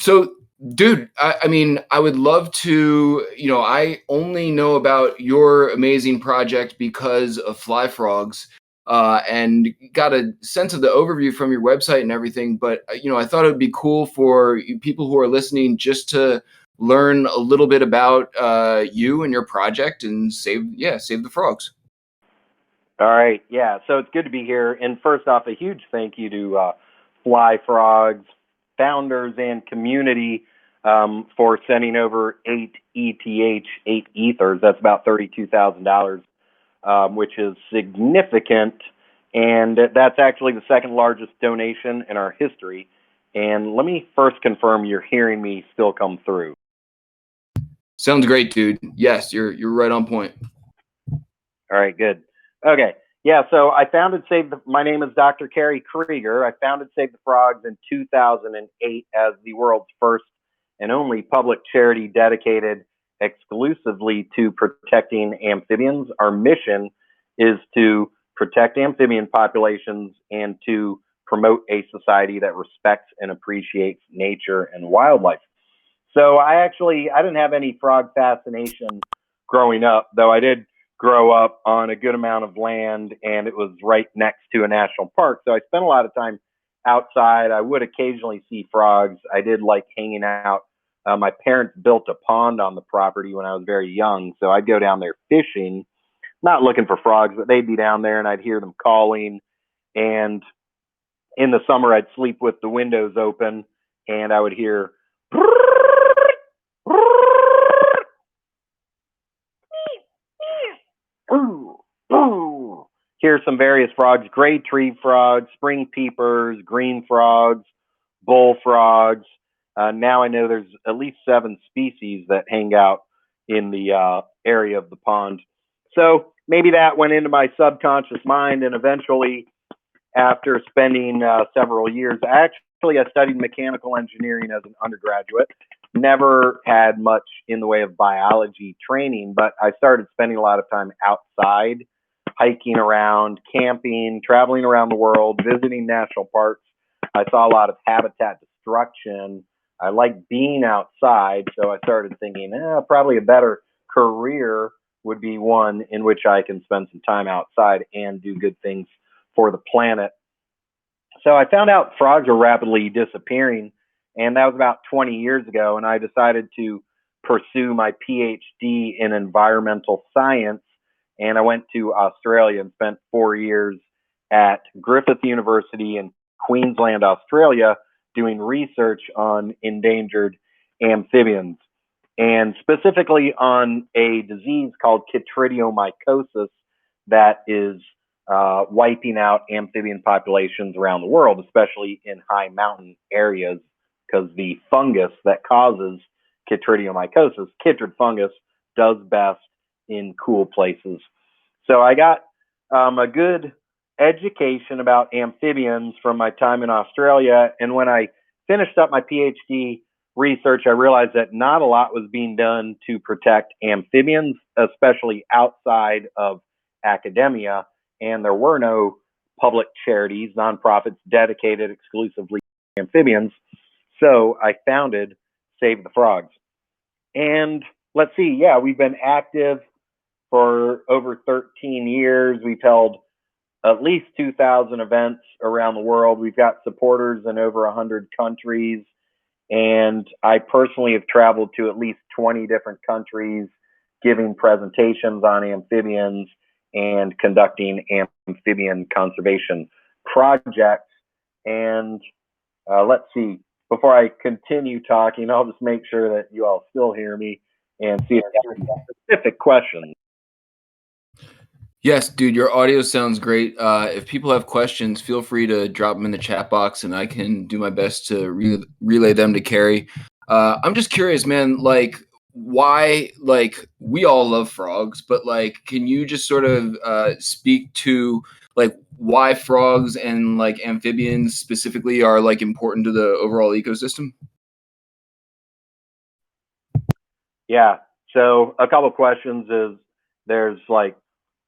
So, dude, I mean, I would love to, I only know about your amazing project because of fly frogs, and got a sense of the overview from your website and everything. But, I thought it would be cool for people who are listening just to learn a little bit about you and your project and save the frogs. All right. Yeah. So it's good to be here. And first off, a huge thank you to Fly Frogs founders and community for sending over 8 ETH, 8 ethers. That's about $32,000, which is significant. And that's actually the second largest donation in our history. And let me first confirm you're hearing me still come through. Sounds great, dude. Yes, you're right on point. All right, good. Okay. Yeah, so I founded my name is Dr. Kerry Krieger. I founded Save the Frogs in 2008 as the world's first and only public charity dedicated exclusively to protecting amphibians. Our mission is to protect amphibian populations and to promote a society that respects and appreciates nature and wildlife. So I didn't have any frog fascination growing up, though I did grow up on a good amount of land and it was right next to a national park. So I spent a lot of time outside. I would occasionally see frogs. I did like hanging out. My parents built a pond on the property when I was very young. So I'd go down there fishing, not looking for frogs, but they'd be down there and I'd hear them calling. And in the summer, I'd sleep with the windows open and I would hear here's some various frogs: gray tree frogs, spring peepers, green frogs, bullfrogs. Now I know there's at least 7 species that hang out in the area of the pond. So maybe that went into my subconscious mind, and eventually, after spending several years, I studied mechanical engineering as an undergraduate. Never had much in the way of biology training, but I started spending a lot of time outside, hiking around, camping, traveling around the world, visiting national parks. I saw a lot of habitat destruction. I like being outside, so I started thinking, probably a better career would be one in which I can spend some time outside and do good things for the planet. So I found out frogs are rapidly disappearing, and that was about 20 years ago. And I decided to pursue my PhD in environmental science. And I went to Australia and spent 4 years at Griffith University in Queensland, Australia, doing research on endangered amphibians, and specifically on a disease called chytridiomycosis that is wiping out amphibian populations around the world, especially in high mountain areas, because the fungus that causes chytridiomycosis, chytrid fungus, does best in cool places. So I got a good education about amphibians from my time in Australia. And when I finished up my PhD research, I realized that not a lot was being done to protect amphibians, especially outside of academia. And there were no public charities, nonprofits dedicated exclusively to amphibians. So I founded Save the Frogs. And let's see, yeah, we've been active for over 13 years. We've held at least 2,000 events around the world. We've got supporters in over 100 countries. And I personally have traveled to at least 20 different countries, giving presentations on amphibians and conducting amphibian conservation projects. And let's see, before I continue talking, I'll just make sure that you all still hear me and see if there are any specific questions. Yes, dude, your audio sounds great. If people have questions, feel free to drop them in the chat box, and I can do my best to relay them to Kerry. I'm just curious, man. Like, why? Like, we all love frogs, but like, can you just sort of speak to like why frogs and like amphibians specifically are like important to the overall ecosystem? Yeah. So a couple of questions is there's like,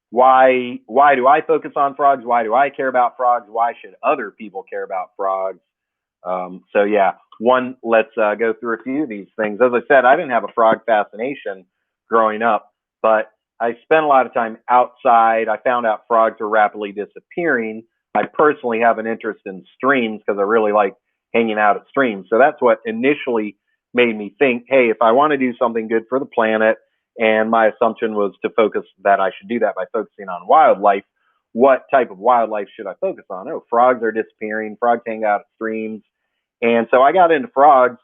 why do I focus on frogs? Why do I care about frogs? Why should other people care about frogs? So yeah, let's go through a few of these things. As I said, I didn't have a frog fascination growing up, but I spent a lot of time outside. I found out frogs are rapidly disappearing. I personally have an interest in streams because I really like hanging out at streams. So that's what initially made me think, hey, if I want to do something good for the planet, and my assumption was to focus that I should do that by focusing on wildlife, what type of wildlife should I focus on? Oh, frogs are disappearing. Frogs hang out at streams. And so I got into frogs,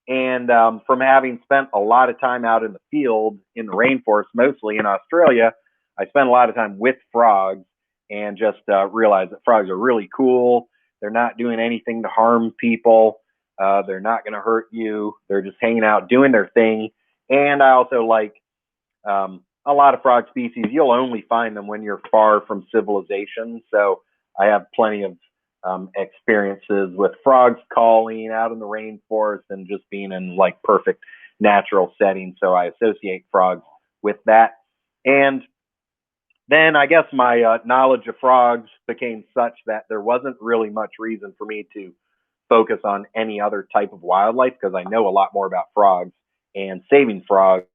and from having spent a lot of time out in the field, in the rainforest, mostly in Australia, I spent a lot of time with frogs and just realized that frogs are really cool. They're not doing anything to harm people. They're not going to hurt you. They're just hanging out, doing their thing. And I also like a lot of frog species. You'll only find them when you're far from civilization. So I have plenty of experiences with frogs calling out in the rainforest and just being in like perfect natural settings. So I associate frogs with that. And then I guess my knowledge of frogs became such that there wasn't really much reason for me to focus on any other type of wildlife because I know a lot more about frogs and saving frogs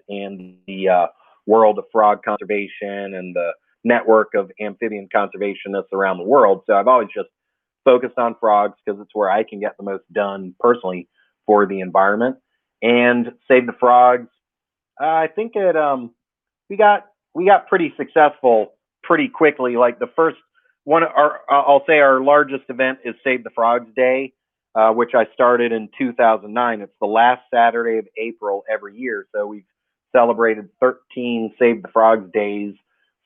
and the world of frog conservation and the network of amphibian conservationists around the world. So I've always just focused on frogs because it's where I can get the most done personally for the environment. And Save the Frogs, I think we got we got pretty successful pretty quickly. Like the first one, I'll say our largest event is Save the Frogs Day, which I started in 2009. It's the last Saturday of April every year, so we've celebrated 13 Save the Frogs days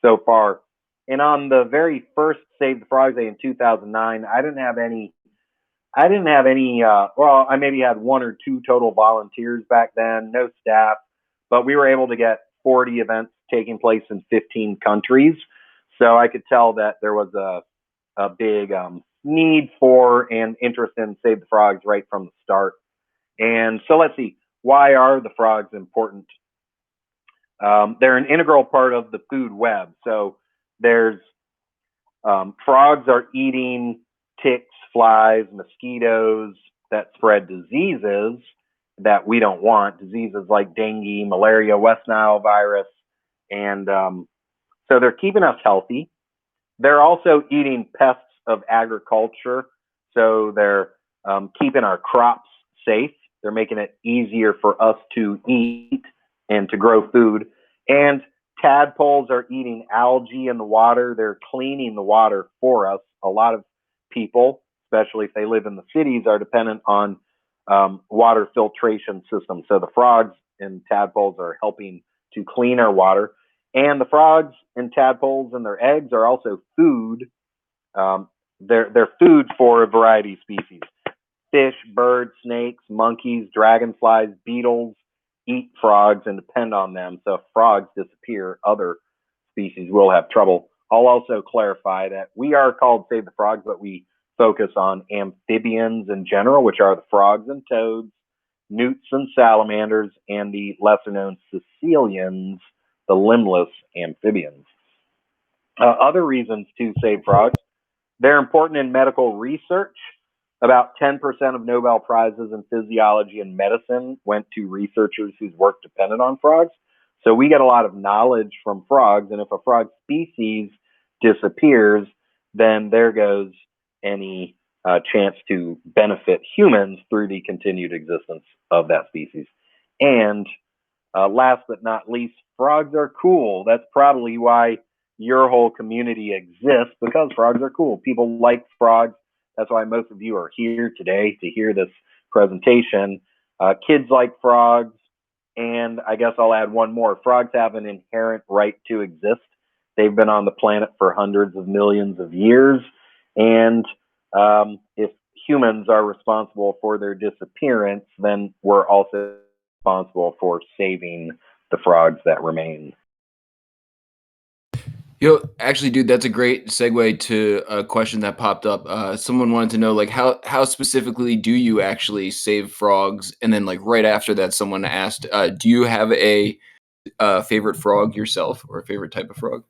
so far. And on the very first Save the Frogs Day in 2009, I didn't have any. Well, I maybe had one or two total volunteers back then, no staff, but we were able to get 40 events taking place in 15 countries. So I could tell that there was a big need for and interest in Save the Frogs right from the start. And so let's see, why are the frogs important? They're an integral part of the food web. So there's frogs are eating ticks, flies, mosquitoes that spread diseases that we don't want, diseases like dengue, malaria, West Nile virus. And so they're keeping us healthy. They're also eating pests of agriculture. So they're keeping our crops safe. They're making it easier for us to eat and to grow food. And tadpoles are eating algae in the water. They're cleaning the water for us. A lot of people, especially if they live in the cities, are dependent on water filtration systems. So the frogs and tadpoles are helping to clean our water. And the frogs and tadpoles and their eggs are also food. They're food for a variety of species. Fish, birds, snakes, monkeys, dragonflies, beetles eat frogs and depend on them. So if frogs disappear, other species will have trouble. I'll also clarify that we are called Save the Frogs, but we focus on amphibians in general, which are the frogs and toads, newts and salamanders, and the lesser known caecilians, the limbless amphibians. Other reasons to save frogs: they're important in medical research. About 10% of Nobel Prizes in physiology and medicine went to researchers whose work depended on frogs. So we get a lot of knowledge from frogs. And if a frog species disappears, then there goes any chance to benefit humans through the continued existence of that species. And last but not least, frogs are cool. That's probably why your whole community exists, because frogs are cool. People like frogs. That's why most of you are here today to hear this presentation. Kids like frogs. And I guess I'll add one more. Frogs have an inherent right to exist. They've been on the planet for hundreds of millions of years. And if humans are responsible for their disappearance, then we're also responsible for saving the frogs that remain. Actually, dude, that's a great segue to a question that popped up. Someone wanted to know, like, how specifically do you actually save frogs? And then, like, right after that, someone asked, do you have a favorite frog yourself, or a favorite type of frog?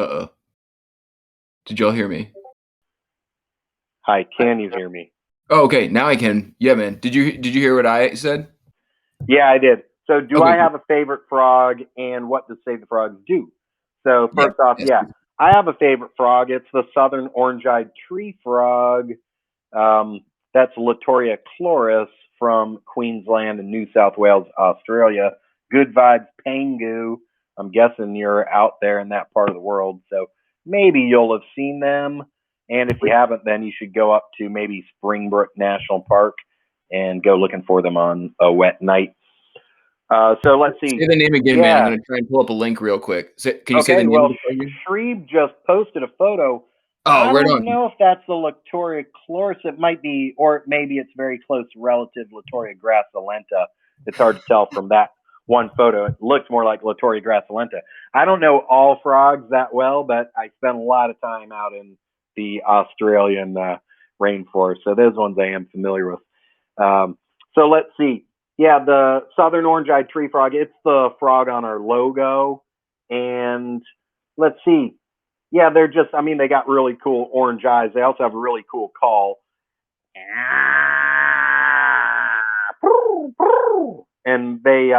Uh-oh. Did y'all hear me? Hi, can you hear me? Oh, okay. Now I can. Yeah, man. Did you hear what I said? Yeah, I did. So, do Okay, I cool. have a favorite frog, and what does Save the Frogs do? So, Yeah. first off, Yes. yeah, I have a favorite frog. It's the southern orange-eyed tree frog. That's Latoria chloris from Queensland and New South Wales, Australia. Good vibes, Pangu. I'm guessing you're out there in that part of the world, so maybe you'll have seen them. And if you haven't, then you should go up to maybe Springbrook National Park and go looking for them on a wet night. So let's see. Say the name again, man. I'm Yeah. gonna try and pull up a link real quick. Can you say the Okay. name of Well, the plugin? Shreve just posted a photo. Oh, I right don't on. know if that's the Latoria chloris. It might be, or maybe it's very close relative Latoria grassolenta. It's hard to tell from that one photo. It looks more like Latoria grassolenta. I don't know all frogs that well, but I spent a lot of time out in the Australian rainforest, so those ones I am familiar with. So let's see. Yeah, the southern orange-eyed tree frog. It's the frog on our logo, and let's see. Yeah, they're just. I mean, they got really cool orange eyes. They also have a really cool call, and they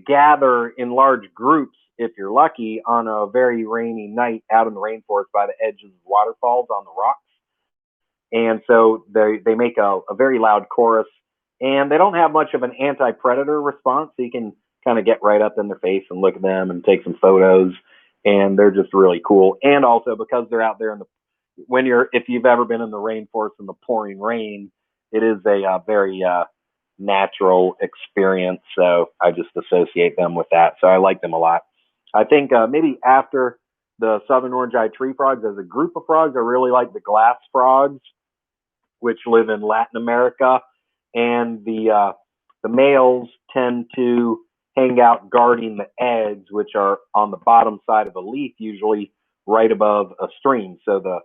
gather in large groups if you're lucky on a very rainy night out in the rainforest by the edges of waterfalls on the rocks. And so they make a very loud chorus, and they don't have much of an anti-predator response. So you can kind of get right up in their face and look at them and take some photos, and they're just really cool. And also because they're out there in the if you've ever been in the rainforest in the pouring rain, it is a very natural experience. So I just associate them with that. So I like them a lot. I think maybe after the southern orange-eyed tree frogs, as a group of frogs, I really like the glass frogs, which live in Latin America, and the males tend to hang out guarding the eggs, which are on the bottom side of a leaf, usually right above a stream. So the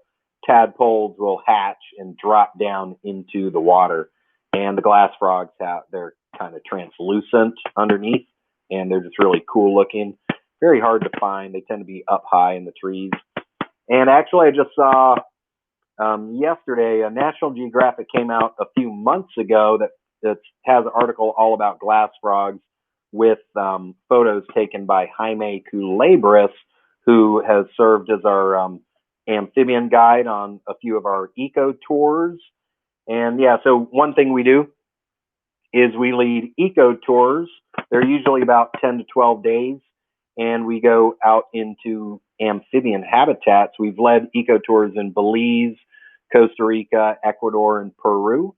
tadpoles will hatch and drop down into the water. And the glass frogs they're kind of translucent underneath, and they're just really cool looking. Very hard to find. They tend to be up high in the trees. And actually, I just saw yesterday, National Geographic came out a few months ago that has an article all about glass frogs with photos taken by Jaime Culebris, who has served as our amphibian guide on a few of our eco tours. And yeah, so one thing we do is we lead eco tours. They're usually about 10 to 12 days, and we go out into amphibian habitats. We've led eco tours in Belize, Costa Rica, Ecuador, and Peru.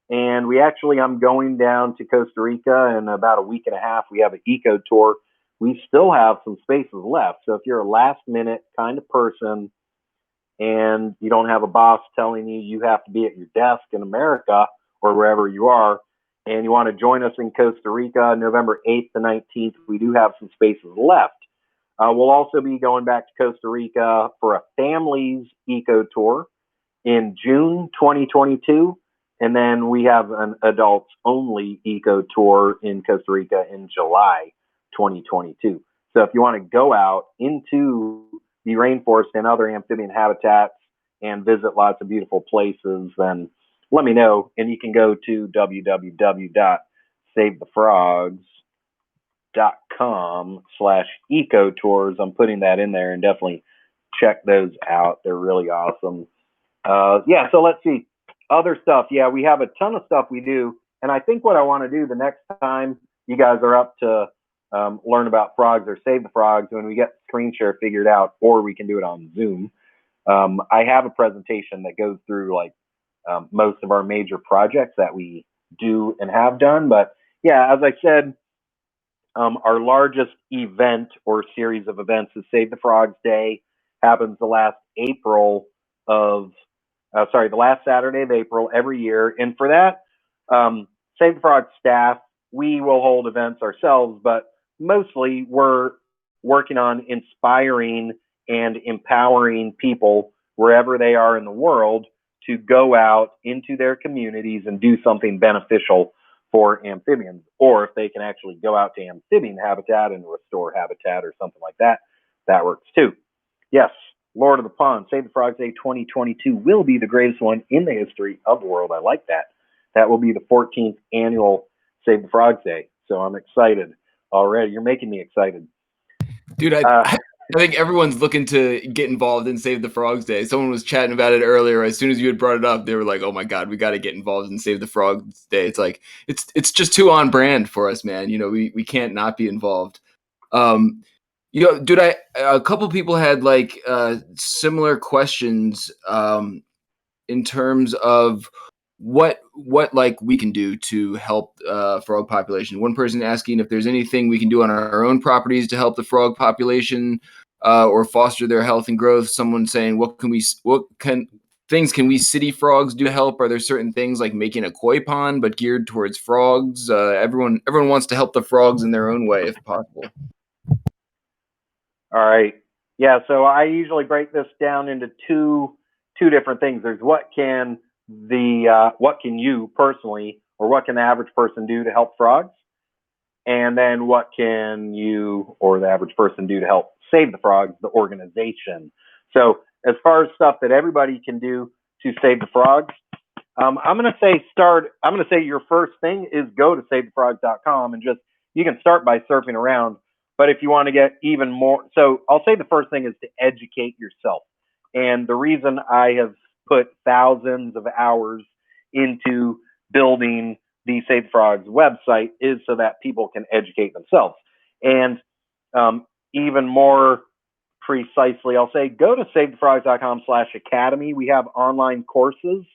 And I'm going down to Costa Rica in about a week and a half. We have an eco tour. We still have some spaces left. So if you're a last minute kind of person and you don't have a boss telling you have to be at your desk in America or wherever you are, and you want to join us in Costa Rica, November 8th to 19th, we do have some spaces left. We'll also be going back to Costa Rica for a families eco tour in June 2022. And then we have an adults only eco tour in Costa Rica in July 2022. So if you want to go out into the rainforest and other amphibian habitats and visit lots of beautiful places, then let me know. And you can go to www.savethefrogs.com/eco tours. I'm putting that in there, and definitely check those out. They're really awesome. Yeah, so let's see. Other stuff. Yeah, we have a ton of stuff we do. And I think what I want to do the next time you guys are up to learn about frogs or save the frogs, when we get screen share figured out, or we can do it on Zoom. I have a presentation that goes through like most of our major projects that we do and have done. But yeah, as I said, our largest event or series of events is Save the Frogs Day. Happens the last the last Saturday of April every year. And for that, Save the Frogs staff, we will hold events ourselves, but mostly we're working on inspiring and empowering people wherever they are in the world to go out into their communities and do something beneficial for amphibians. Or if they can actually go out to amphibian habitat and restore habitat or something like that, that works too. Yes, Lord of the Pond, Save the Frogs Day 2022 will be the greatest one in the history of the world. I like that. That will be the 14th annual Save the Frogs Day. So I'm excited already. You're making me excited. Dude, I think everyone's looking to get involved in Save the Frogs Day. Someone was chatting about it earlier. As soon as you had brought it up, they were like, "Oh my God, we got to get involved in Save the Frogs Day." It's like it's just too on brand for us, man. You know, we can't not be involved. Dude, a couple people had like similar questions in terms of what like we can do to help frog population. One person asking if there's anything we can do on our own properties to help the frog population or foster their health and growth. Someone saying what can we city frogs do to help? Are there certain things like making a koi pond but geared towards frogs? Everyone wants to help the frogs in their own way if possible. All right. Yeah, so I usually break this down into two different things. There's what can you personally, or what can the average person do to help frogs? And then what can you or the average person do to help save the frogs, the organization? So as far as stuff that everybody can do to save the frogs, I'm going to say your first thing is go to savethefrogs.com and you can start by surfing around. But if you want to get even more, so I'll say the first thing is to educate yourself. And the reason I have put thousands of hours into building the Save the Frogs website is so that people can educate themselves. And even more precisely, I'll say go to savethefrogs.com/academy. We have online courses.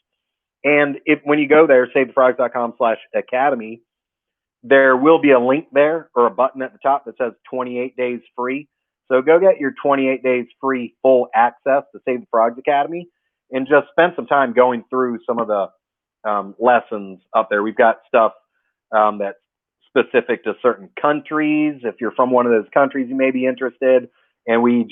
And when you go there, savethefrogs.com/academy, there will be a link there or a button at the top that says 28 days free. So go get your 28 days free full access to Save the Frogs Academy and just spend some time going through some of the lessons up there. We've got stuff that's specific to certain countries. If you're from one of those countries, you may be interested. And we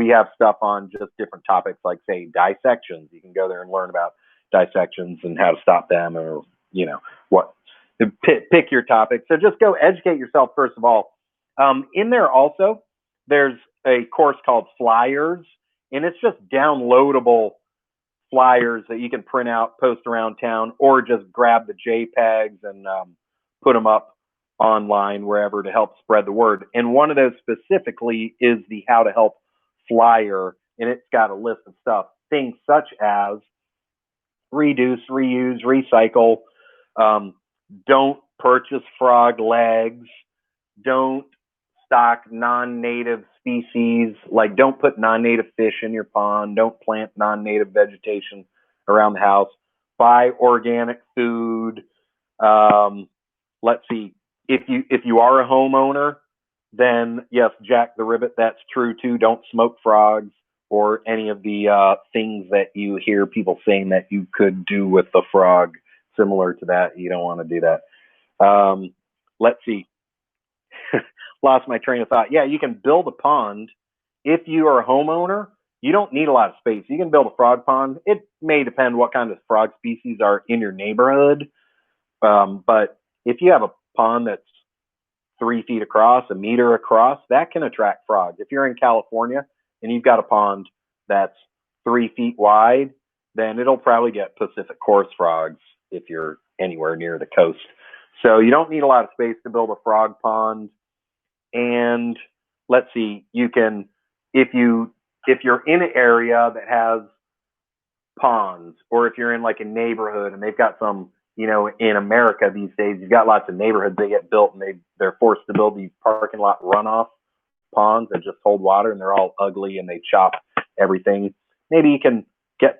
have stuff on just different topics like, say, dissections. You can go there and learn about dissections and how to stop them, or what, pick your topic. So just go educate yourself first of all. In there also, there's a course called Flyers, and it's just downloadable flyers that you can print out, post around town, or just grab the JPEGs and put them up online wherever to help spread the word. And one of those specifically is the How to Help flyer, and it's got a list of stuff, things such as reduce, reuse, recycle. Don't purchase frog legs. Don't stock non-native species. Like, don't put non-native fish in your pond. Don't plant non-native vegetation around the house. Buy organic food. Let's see. If you are a homeowner, then yes, Jack the Ribbit, that's true too. Don't smoke frogs, or any of the things that you hear people saying that you could do with the frog. Similar to that, you don't want to do that. Let's see. Lost my train of thought. Yeah, you can build a pond. If you are a homeowner, you don't need a lot of space. You can build a frog pond. It may depend what kind of frog species are in your neighborhood. But if you have a pond that's 3 feet across, a meter across, that can attract frogs. If you're in California and you've got a pond that's 3 feet wide, then it'll probably get Pacific course frogs if you're anywhere near the coast. So you don't need a lot of space to build a frog pond. And let's see, you can, if you're in an area that has ponds, or if you're in like a neighborhood and they've got some, in America these days, you've got lots of neighborhoods that get built and they're forced to build these parking lot runoff ponds that just hold water, and they're all ugly and they chop everything. Maybe you can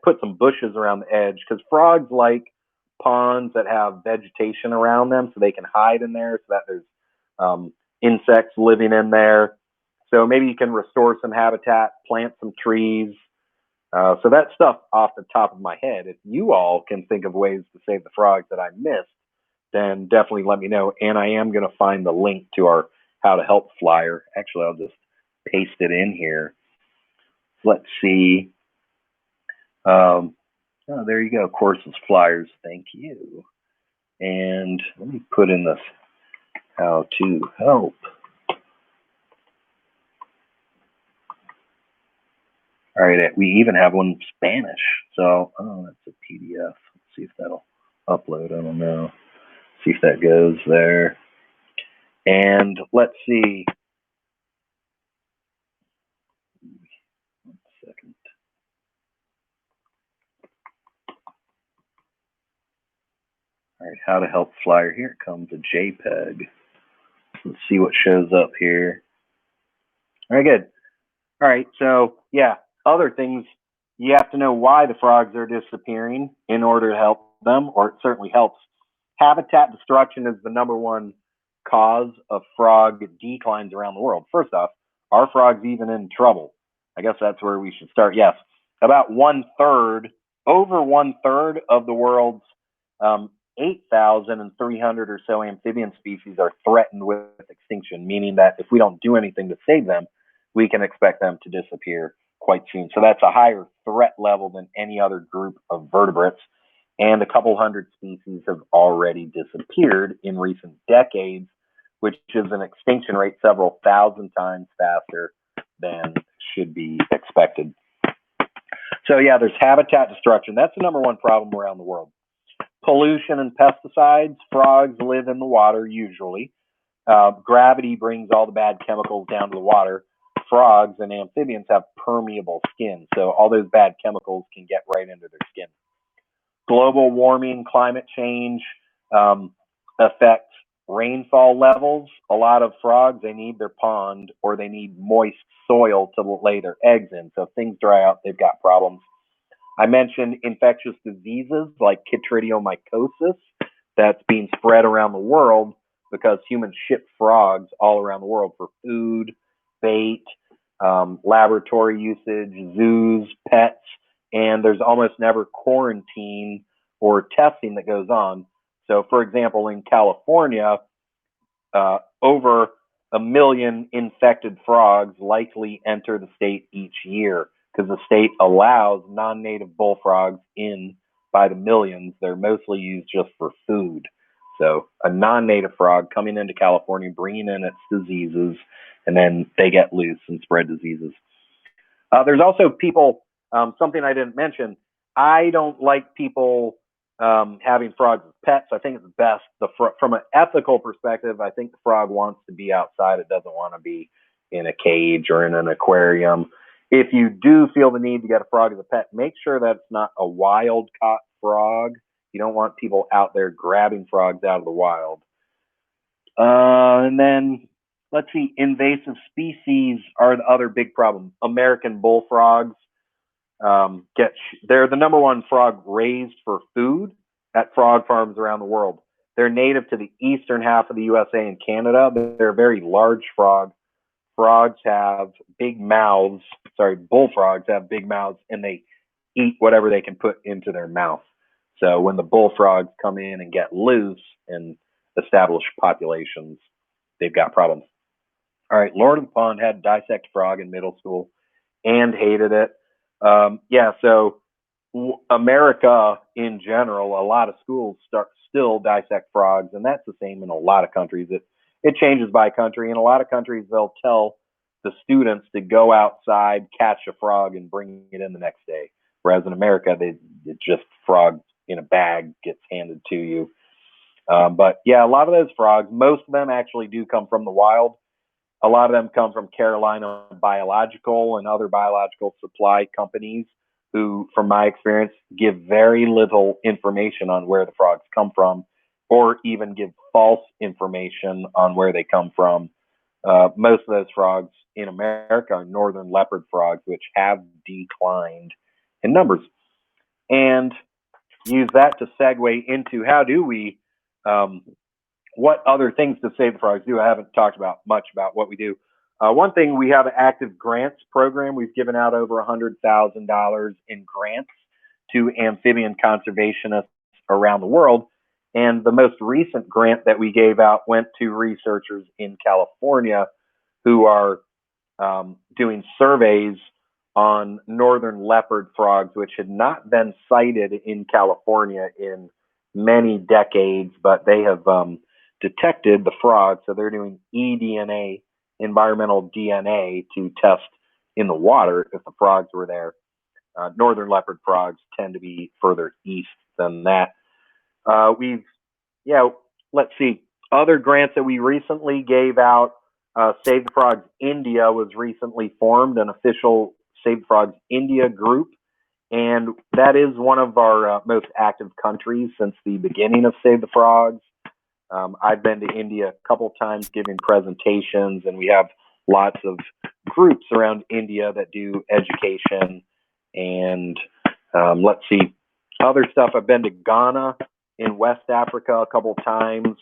put some bushes around the edge, because frogs like ponds that have vegetation around them so they can hide in there, so that there's insects living in there. So maybe you can restore some habitat, plant some trees. So that stuff off the top of my head. If you all can think of ways to save the frogs that I missed, then definitely let me know. And I am going to find the link to our How to Help flyer. Actually, I'll just paste it in here. Let's see. There you go. Courses, flyers. Thank you. And let me put in this How to Help. All right, we even have one in Spanish. So, oh, that's a PDF. Let's see if that'll upload. I don't know. See if that goes there. And let's see. 1 second. All right, how to help flyer. Here it comes, a JPEG. Let's see what shows up here. All right, good. All right, so yeah, other things, you have to know why the frogs are disappearing in order to help them, or it certainly helps. Habitat destruction is the #1 cause of frog declines around the world. First off, are frogs even in trouble? I guess that's where we should start. Yes, about 1/3, over 1/3 of the world's 8,300 or so amphibian species are threatened with extinction, meaning that if we don't do anything to save them, we can expect them to disappear quite soon. So that's a higher threat level than any other group of vertebrates. And a couple hundred species have already disappeared in recent decades, which is an extinction rate several thousand times faster than should be expected. So yeah, there's habitat destruction. That's the #1 problem around the world. Pollution and pesticides. Frogs live in the water usually. Gravity brings all the bad chemicals down to the water. Frogs and amphibians have permeable skin, so all those bad chemicals can get right into their skin. Global warming, climate change affects rainfall levels. A lot of frogs, they need their pond or they need moist soil to lay their eggs in. So if things dry out, they've got problems. I mentioned infectious diseases like chytridiomycosis that's being spread around the world because humans ship frogs all around the world for food, bait, laboratory usage, zoos, pets, and there's almost never quarantine or testing that goes on. So, for example, in California, over 1 million infected frogs likely enter the state each year because the state allows non-native bullfrogs in by the millions. They're mostly used just for food. So a non-native frog coming into California, bringing in its diseases, and then they get loose and spread diseases. There's also people, something I didn't mention. I don't like people having frogs as pets. I think it's best from an ethical perspective. I think the frog wants to be outside. It doesn't want to be in a cage or in an aquarium. If you do feel the need to get a frog as a pet, make sure that it's not a wild caught frog. You don't want people out there grabbing frogs out of the wild. And then let's see, invasive species are the other big problem. American bullfrogs they're the #1 frog raised for food at frog farms around the world. They're native to the eastern half of the USA and Canada. They're a very large frog. Frogs have big mouths. Sorry, bullfrogs have big mouths, and they eat whatever they can put into their mouth. So when the bullfrogs come in and get loose and establish populations, they've got problems. All right, Lord of the Pond had dissect frog in middle school and hated it. So America in general, a lot of schools still dissect frogs, and that's the same in a lot of countries. It changes by country. In a lot of countries, they'll tell the students to go outside, catch a frog, and bring it in the next day. Whereas in America, it's just frog in a bag gets handed to you. But yeah, a lot of those frogs, most of them actually do come from the wild. A lot of them come from Carolina Biological and other biological supply companies who, from my experience, give very little information on where the frogs come from, or even give false information on where they come from. Most of those frogs in America are northern leopard frogs, which have declined in numbers. And use that to segue into how do we, what other things to save the frogs do. I haven't talked much about what we do. One thing, we have an active grants program. We've given out over $100,000 in grants to amphibian conservationists around the world. And the most recent grant that we gave out went to researchers in California who are doing surveys on northern leopard frogs, which had not been sighted in California in many decades, but they have detected the frog. So they're doing eDNA, environmental DNA, to test in the water if the frogs were there. Northern leopard frogs tend to be further east than that. Let's see. Other grants that we recently gave out, Save the Frogs India was recently formed, an official Save the Frogs India group. And that is one of our most active countries since the beginning of Save the Frogs. I've been to India a couple times giving presentations, and we have lots of groups around India that do education. And let's see, other stuff. I've been to Ghana in West Africa a couple times,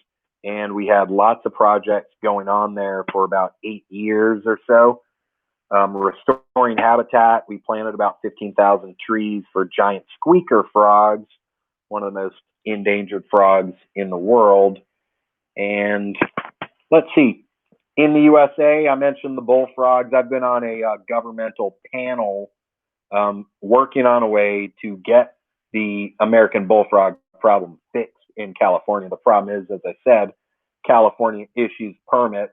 and we had lots of projects going on there for about 8 years or so. Restoring habitat, we planted about 15,000 trees for giant squeaker frogs, one of the most endangered frogs in the world. And let's see, in the USA, I mentioned the bullfrogs. I've been on a governmental panel working on a way to get the American bullfrog problem fixed in California. The problem is, as I said, California issues permits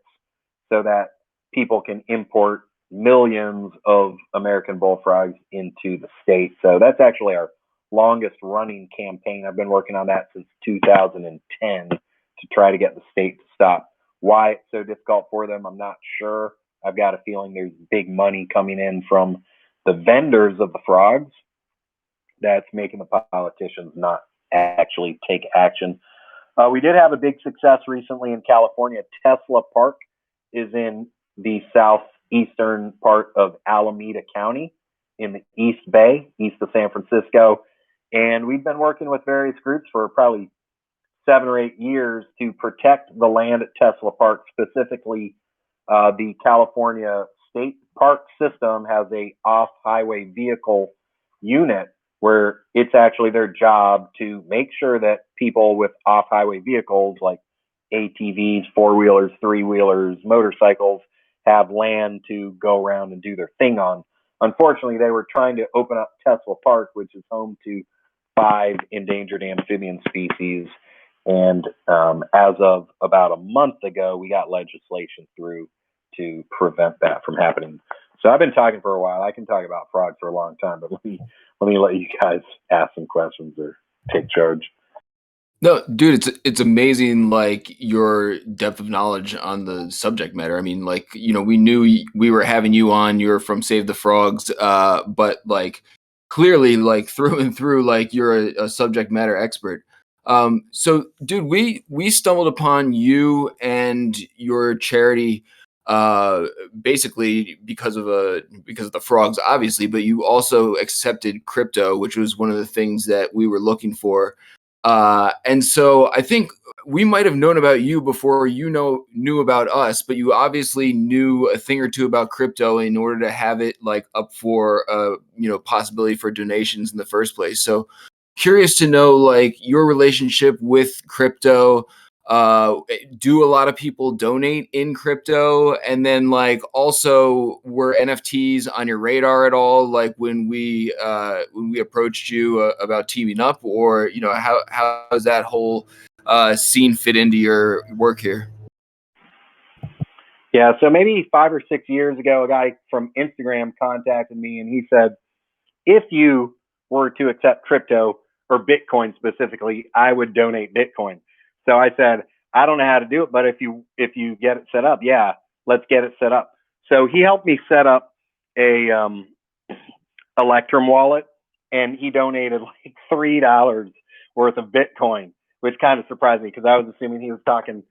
so that people can import millions of American bullfrogs into the state. So that's actually our longest running campaign. I've been working on that since 2010 to try to get the state to stop. Why it's so difficult for them, I'm not sure. I've got a feeling there's big money coming in from the vendors of the frogs that's making the politicians not actually take action. We did have a big success recently in California. Tesla Park is in the southeastern part of Alameda County in the East Bay, east of San Francisco. And we've been working with various groups for probably 7 or 8 years to protect the land at Tesla Park. Specifically, the California State Park System has a off-highway vehicle unit where it's actually their job to make sure that people with off-highway vehicles like ATVs, four-wheelers, three-wheelers, motorcycles have land to go around and do their thing on. Unfortunately, they were trying to open up Tesla Park, which is home to 5 endangered amphibian species. And as of about a month ago, we got legislation through to prevent that from happening. So I've been talking for a while. I can talk about frogs for a long time, but let me let you guys ask some questions or take charge. No, dude, it's amazing, like your depth of knowledge on the subject matter. I mean, like, we knew we were having you on. You're from Save the Frogs, but like clearly, like through and through, like you're a subject matter expert. So, dude, we stumbled upon you and your charity, basically because of the frogs, obviously, but you also accepted crypto, which was one of the things that we were looking for. And so I think we might have known about you before knew about us, but you obviously knew a thing or two about crypto in order to have it like up for possibility for donations in the first place. So curious to know like your relationship with crypto. Do a lot of people donate in crypto? And then like also were NFTs on your radar at all? Like when we approached you about teaming up, or how does that whole scene fit into your work here? Yeah, so maybe 5 or 6 years ago, a guy from Instagram contacted me and he said, if you were to accept crypto or Bitcoin specifically, I would donate Bitcoin. So I said, I don't know how to do it, but if you get it set up, yeah, let's get it set up. So he helped me set up a Electrum wallet, and he donated like $3 worth of Bitcoin, which kind of surprised me because I was assuming he was talking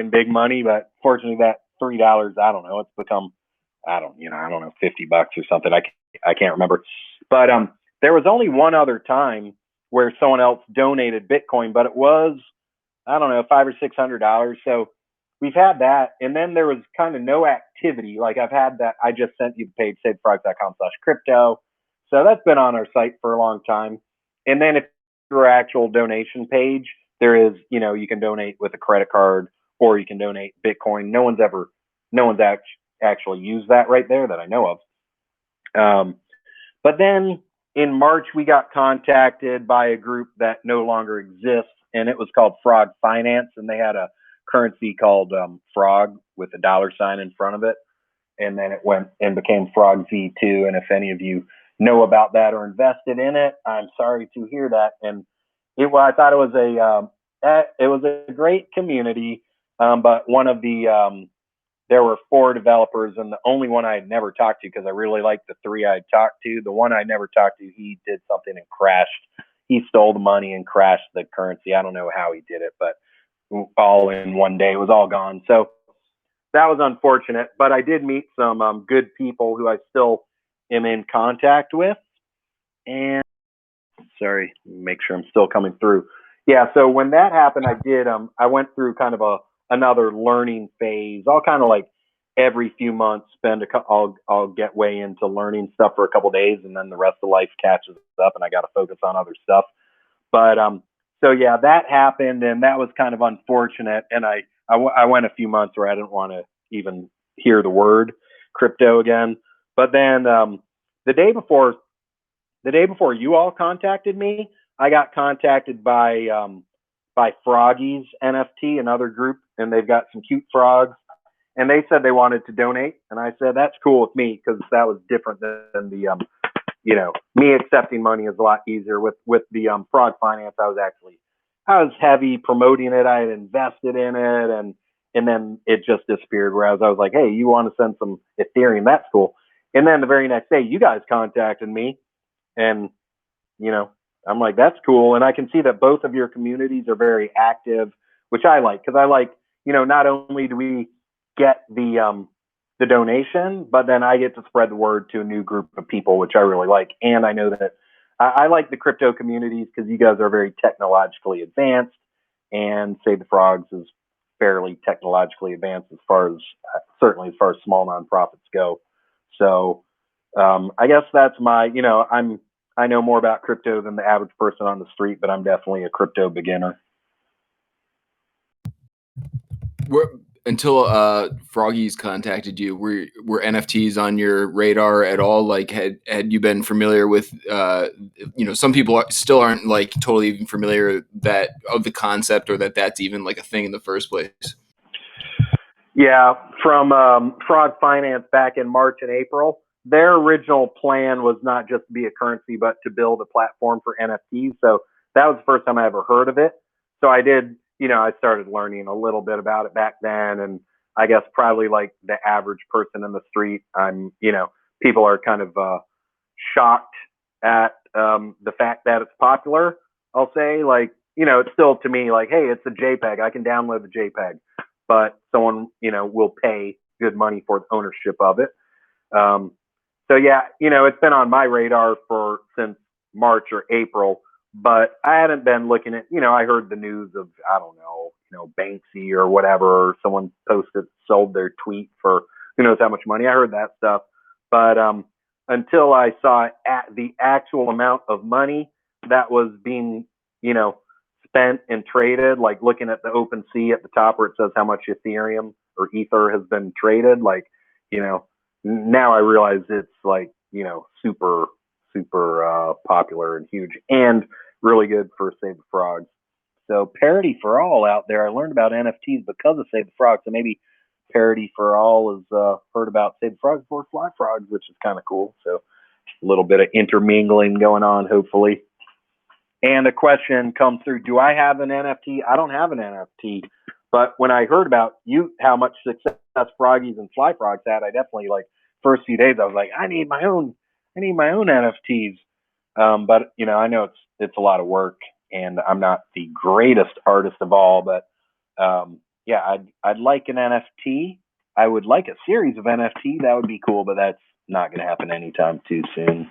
big money, but fortunately that $3, I don't know, it's become I don't know, $50 or something. I can't remember. But there was only one other time where someone else donated Bitcoin, but it was, I don't know, $500 or $600. So we've had that. And then there was kind of no activity. Like I've had that. I just sent you the page, savefrogs.com/crypto. So that's been on our site for a long time. And then if your actual donation page, there is, you can donate with a credit card or you can donate Bitcoin. No one's actually used that right there that I know of. But then in March, we got contacted by a group that no longer exists, and it was called Frog Finance, and they had a currency called Frog with a $sign in front of it. and then it went and became Frog V2. And if any of you know about that or invested in it, I'm sorry to hear that. And I thought it was a great community, but one of the there were 4 developers, and the only one I had never talked to, because I really liked the 3 I talked to. The one I never talked to, he did something and crashed. He stole the money and crashed the currency. I don't know how he did it, but all in one day, it was all gone. So that was unfortunate. But I did meet some good people who I still am in contact with. And sorry, make sure I'm still coming through. Yeah. So when that happened, I went through kind of another learning phase. I'll kind of like every few months I'll get way into learning stuff for a couple of days, and then the rest of life catches up and I got to focus on other stuff. But so yeah, that happened, and that was kind of unfortunate. And I went a few months where I didn't want to even hear the word crypto again. But then the day before you all contacted me, I got contacted by Froggy's NFT, another group, and they've got some cute frogs. And they said they wanted to donate, and I said that's cool with me, because that was different than the me accepting money is a lot easier. With the fraud finance, I was heavy promoting it. I had invested in it, and then it just disappeared. Whereas I was like, hey, you want to send some Ethereum? That's cool. And then the very next day, you guys contacted me, and I'm like, that's cool. And I can see that both of your communities are very active, which I like, because I like, not only do we get the donation, but then I get to spread the word to a new group of people, which I really like. And I know that I like the crypto communities because you guys are very technologically advanced, and Save the Frogs is fairly technologically advanced certainly as far as small nonprofits go. So I guess that's I know more about crypto than the average person on the street, but I'm definitely a crypto beginner. Until Froggy's contacted you, were NFTs on your radar at all? Like, had you been familiar with some people still aren't like totally even familiar of the concept, or that's even like a thing in the first place? Yeah, from Frog Finance back in March and April, their original plan was not just to be a currency, but to build a platform for NFTs. So that was the first time I ever heard of it. So I did, I started learning a little bit about it back then. And I guess probably like the average person in the street, people are kind of shocked at the fact that it's popular. I'll say, like, it's still to me like, hey, it's a JPEG. I can download the JPEG, but someone, will pay good money for the ownership of it. So yeah, it's been on my radar since March or April, but I hadn't been looking at, I heard the news of, I don't know, Banksy or whatever, or someone sold their tweet for who knows how much money. I heard that stuff, but until I saw the actual amount of money that was being, spent and traded, like looking at the OpenSea at the top where it says how much Ethereum or Ether has been traded, like, now I realize it's like, super, super popular and huge and really good for Save the Frogs. So Parity for All out there. I learned about NFTs because of Save the Frogs. So maybe Parity for All has heard about Save the Frogs before Fly Frogs, which is kind of cool. So a little bit of intermingling going on, hopefully. And a question comes through, do I have an NFT? I don't have an NFT. But when I heard about how much success Froggies and Fly Frogs had, I definitely, like, first few days, I was like, I need my own NFTs. But I know it's a lot of work, and I'm not the greatest artist of all, but yeah, I'd like an NFT. I would like a series of NFT. That would be cool, but that's not going to happen anytime too soon.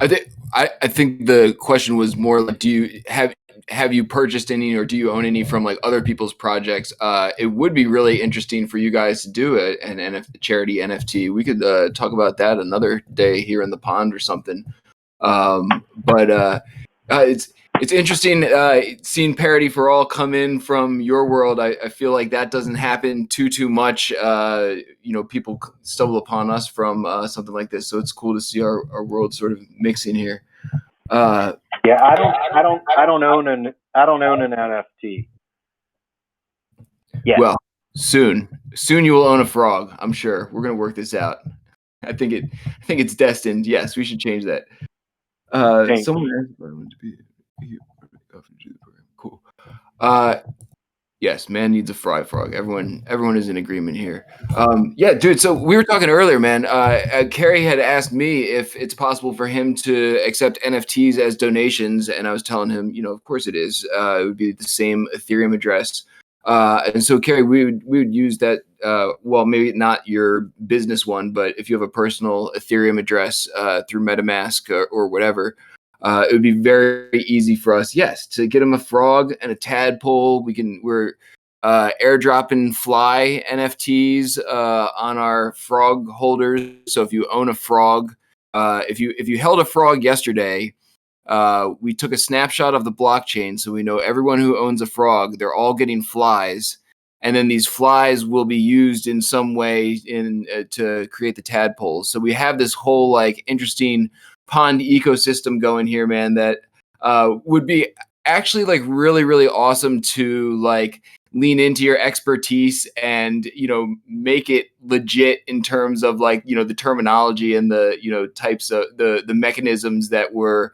I think the question was more like, do you have you purchased any, or do you own any from like other people's projects? It would be really interesting for you guys to do an charity NFT. We could talk about that another day here in the pond or something. But it's interesting seeing Parity for All come in from your world. I feel like that doesn't happen too much. People stumble upon us from something like this, so it's cool to see our world sort of mixing here. Yeah, I don't own an NFT. Yeah. Well, Soon you will own a frog. I'm sure we're gonna work this out. I think it's destined. Yes, we should change that. Thanks. Someone asked if I wanted to be cool. Uh, Yes, man needs a fry frog. Everyone is in agreement here. Yeah, dude. So we were talking earlier, man. Kerry had asked me if it's possible for him to accept NFTs as donations, and I was telling him, of course it is. It would be the same Ethereum address. And so, Kerry, we would use that. Well, maybe not your business one, but if you have a personal Ethereum address through MetaMask or whatever, it would be very easy for us, yes, to get him a frog and a tadpole. We're airdropping fly NFTs on our frog holders. So if you own a frog, if you held a frog yesterday, we took a snapshot of the blockchain, so we know everyone who owns a frog, they're all getting flies, and then these flies will be used in some way to create the tadpoles. So we have this whole like interesting pond ecosystem going here, man. That would be actually like really really awesome to like lean into your expertise and make it legit in terms of like the terminology and the types of the mechanisms that we're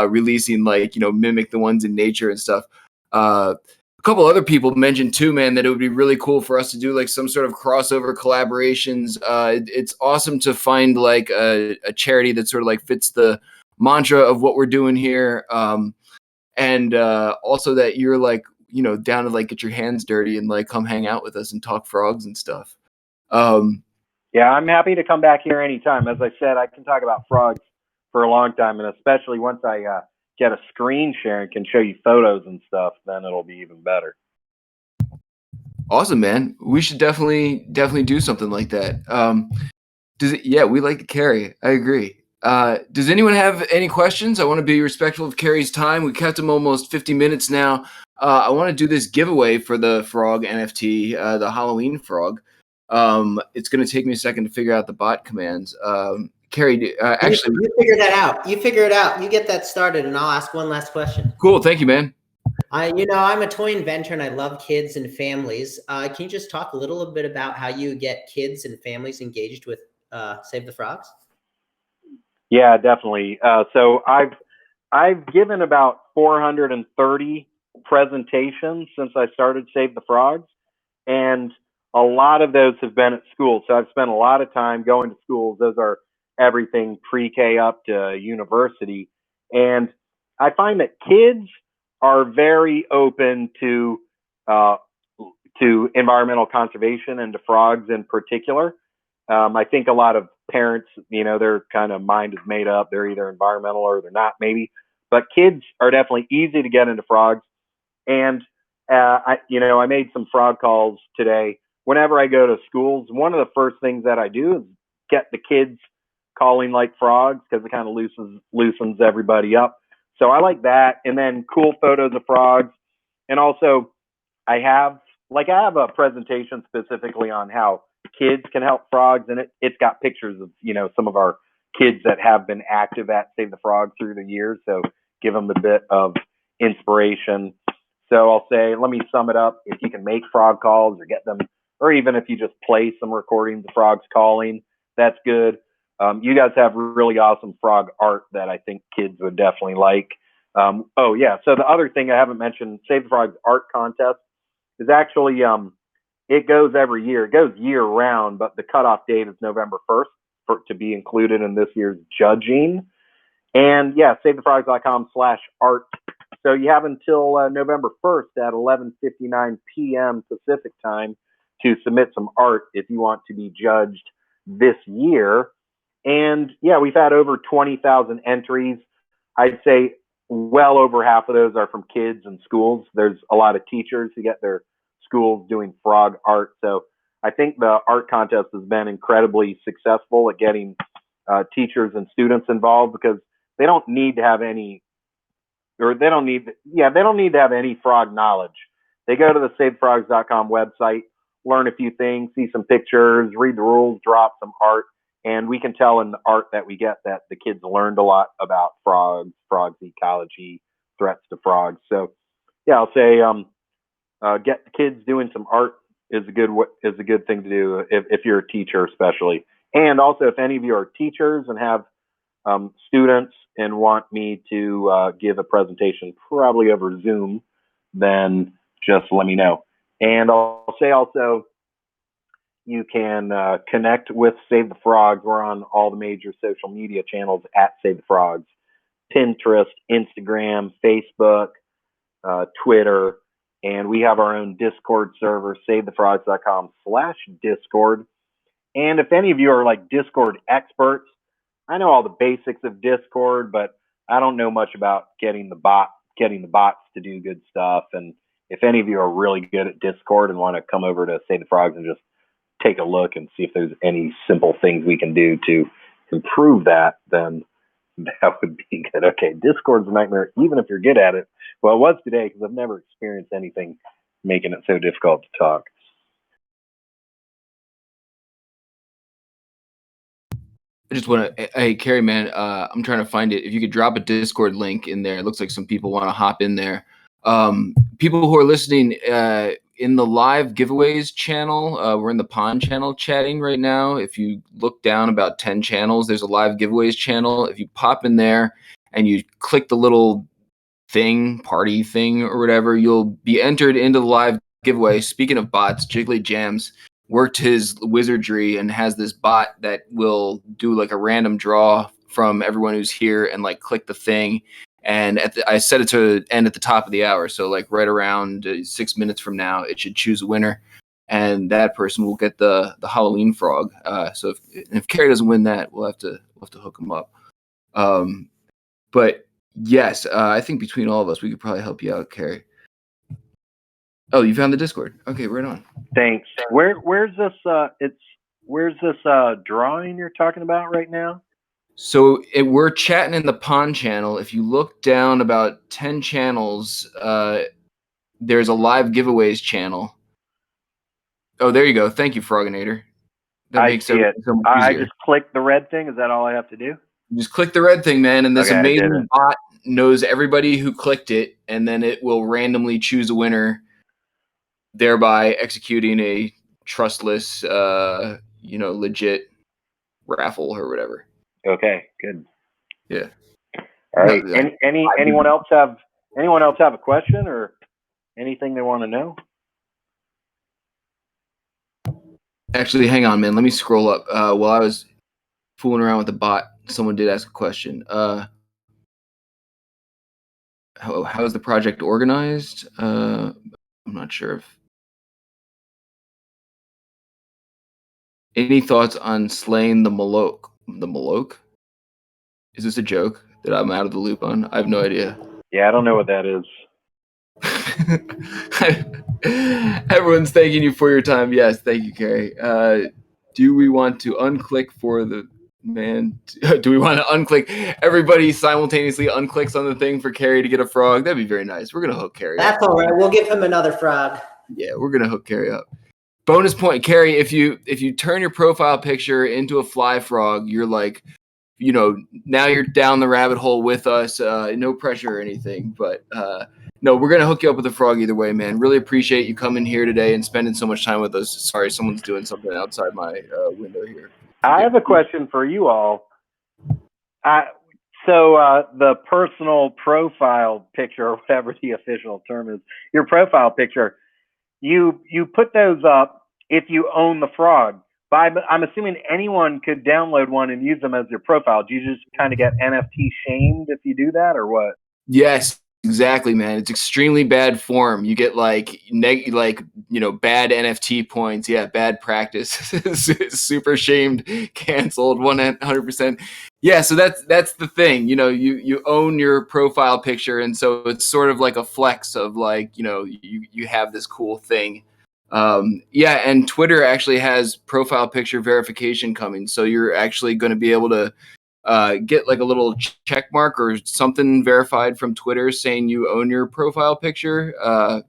releasing, like mimic the ones in nature and stuff. A couple other people mentioned too, man, that it would be really cool for us to do like some sort of crossover collaborations. It's awesome to find like a charity that sort of like fits the mantra of what we're doing here, and also that you're like down to like get your hands dirty and like come hang out with us and talk frogs and stuff. Yeah, I'm happy to come back here anytime. As I said, I can talk about frogs for a long time, and especially once I get a screen share and can show you photos and stuff, then it'll be even better. Awesome, man. We should definitely do something like that. Yeah, we like Kerry. I agree. Does anyone have any questions? I want to be respectful of Kerry's time. We kept him almost 50 minutes now. I want to do this giveaway for the frog NFT, the Halloween frog. It's going to take me a second to figure out the bot commands. Kerry, actually, you figure that out. You figure it out. You get that started, and I'll ask one last question. Cool. Thank you, man. I'm a toy inventor, and I love kids and families. Can you just talk a little bit about how you get kids and families engaged with Save the Frogs? Yeah, definitely. So I've given about 430 presentations since I started Save the Frogs, and a lot of those have been at schools. So I've spent a lot of time going to schools. Those are everything pre-K up to university, and I find that kids are very open uh, to environmental conservation and to frogs in particular. I think a lot of parents, their kind of mind is made up. They're either environmental or they're not, maybe. But kids are definitely easy to get into frogs. And I made some frog calls today. Whenever I go to schools, one of the first things that I do is get the kids calling like frogs because it kind of loosens everybody up. So I like that. And then cool photos of frogs. And also, I have a presentation specifically on how kids can help frogs, and it's got pictures of some of our kids that have been active at Save the Frog through the years, so give them a bit of inspiration. So I'll say, let me sum it up. If you can make frog calls or get them, or even if you just play some recordings of frogs calling, that's good. You guys have really awesome frog art that I think kids would definitely like. Oh yeah, so the other thing I haven't mentioned, Save the Frogs art contest is actually it goes every year. It goes year round, but the cutoff date is November 1st for it to be included in this year's judging. And yeah, savethefrogs.com/art. So you have until November 1st at 11:59 p.m. Pacific time to submit some art if you want to be judged this year. And yeah, we've had over 20,000 entries. I'd say well over half of those are from kids and schools. There's a lot of teachers who get their schools doing frog art. So I think the art contest has been incredibly successful at getting teachers and students involved because they don't need to have any frog knowledge. They go to the savefrogs.com website, learn a few things, see some pictures, read the rules, drop some art, and we can tell in the art that we get that the kids learned a lot about frogs, ecology, threats to frogs. So yeah, I'll say get the kids doing some art is a good thing to do if you're a teacher, especially. And also, if any of you are teachers and have students and want me to give a presentation, probably over Zoom, then just let me know. And I'll say also, you can connect with Save the Frogs. We're on all the major social media channels at Save the Frogs: Pinterest, Instagram, Facebook, Twitter, and we have our own Discord server, savethefrogs.com/Discord. And if any of you are like Discord experts, I know all the basics of Discord, but I don't know much about getting the bots to do good stuff. And if any of you are really good at Discord and want to come over to Save the Frogs and just take a look and see if there's any simple things we can do to improve that, then that would be good. Okay, Discord's a nightmare, even if you're good at it. Well, it was today because I've never experienced anything making it so difficult to talk. I just want to, hey, Kerry, man, I'm trying to find it. If you could drop a Discord link in there, it looks like some people want to hop in there. People who are listening in the live giveaways channel, we're in the Pond channel chatting right now. If you look down about 10 channels, there's a live giveaways channel. If you pop in there and you click the little party thing or whatever, you'll be entered into the live giveaway. Speaking of bots, Jiggly Jams worked his wizardry and has this bot that will do like a random draw from everyone who's here and like click the thing. And I set it to end at the top of the hour. So like right around 6 minutes from now, it should choose a winner. And that person will get the Halloween frog. So if Kerry doesn't win that, we'll have to hook him up. But yes, I think between all of us, we could probably help you out, Kerry. Oh, you found the Discord. Okay, right on. Thanks. Where's this drawing you're talking about right now? So we're chatting in the Pond channel. If you look down about 10 channels, there's a live giveaways channel. Oh, there you go. Thank you, Froginator. That makes it so much easier. I just click the red thing. Is that all I have to do? You just click the red thing, man, and this amazing bot knows everybody who clicked it, and then it will randomly choose a winner, thereby executing a trustless, legit raffle or whatever. Okay, good. Yeah. All right. Anyone else have a question or anything they want to know? Actually, hang on, man. Let me scroll up. While I was fooling around with the bot, someone did ask a question. How is the project organized? I'm not sure if. Any thoughts on slaying the Moloch? The Moloch? Is this a joke that I'm out of the loop on? I have no idea. Yeah, I don't know what that is. Everyone's thanking you for your time. Yes, thank you, Kerry. Do we want to unclick for the man? Do we want to unclick? Everybody simultaneously unclicks on the thing for Kerry to get a frog. That'd be very nice. We're gonna hook Kerry. That's all right. We'll give him another frog. Yeah, we're gonna hook Kerry up. Bonus point, Kerry. If you turn your profile picture into a fly frog, you're like, now you're down the rabbit hole with us. No pressure or anything, but no, we're gonna hook you up with a frog either way, man. Really appreciate you coming here today and spending so much time with us. Sorry, someone's doing something outside my window here. I have a question for you all. So the personal profile picture, or whatever the official term is, your profile picture, you put those up if you own the frog. But I'm assuming anyone could download one and use them as your profile. Do you just kind of get NFT shamed if you do that, or what? Yes, exactly, man. It's extremely bad form. You get bad NFT points. Yeah, bad practice. Super shamed, canceled, 100%. Yeah, so that's the thing. You own your profile picture, and so it's sort of like a flex of you have this cool thing. And Twitter actually has profile picture verification coming, so you're actually going to be able to get like a little check mark or something verified from Twitter saying you own your profile picture. Yeah,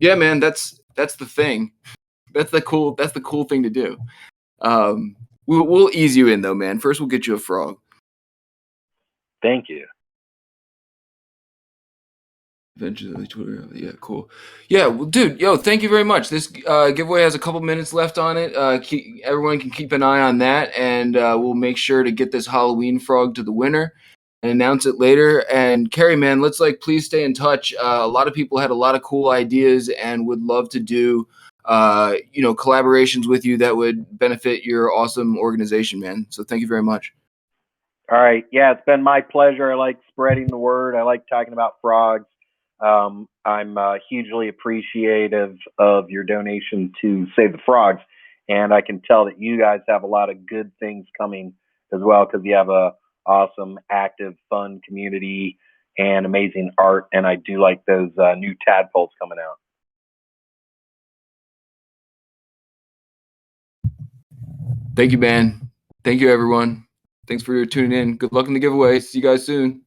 man, that's the thing. That's the cool thing to do. We'll ease you in though, man. First, we'll get you a frog. Thank you. Eventually, Twitter. Yeah, cool. Yeah, well, dude, yo, thank you very much. This giveaway has a couple minutes left on it. Everyone can keep an eye on that, and we'll make sure to get this Halloween frog to the winner and announce it later. And Kerry, man, let's please stay in touch. A lot of people had a lot of cool ideas and would love to do, collaborations with you that would benefit your awesome organization, man. So thank you very much. All right. Yeah, it's been my pleasure. I like spreading the word. I like talking about frogs. I'm hugely appreciative of your donation to Save the Frogs. And I can tell that you guys have a lot of good things coming as well because you have a awesome, active, fun community and amazing art. And I do like those new tadpoles coming out. Thank you, man. Thank you, everyone. Thanks for tuning in. Good luck in the giveaway. See you guys soon.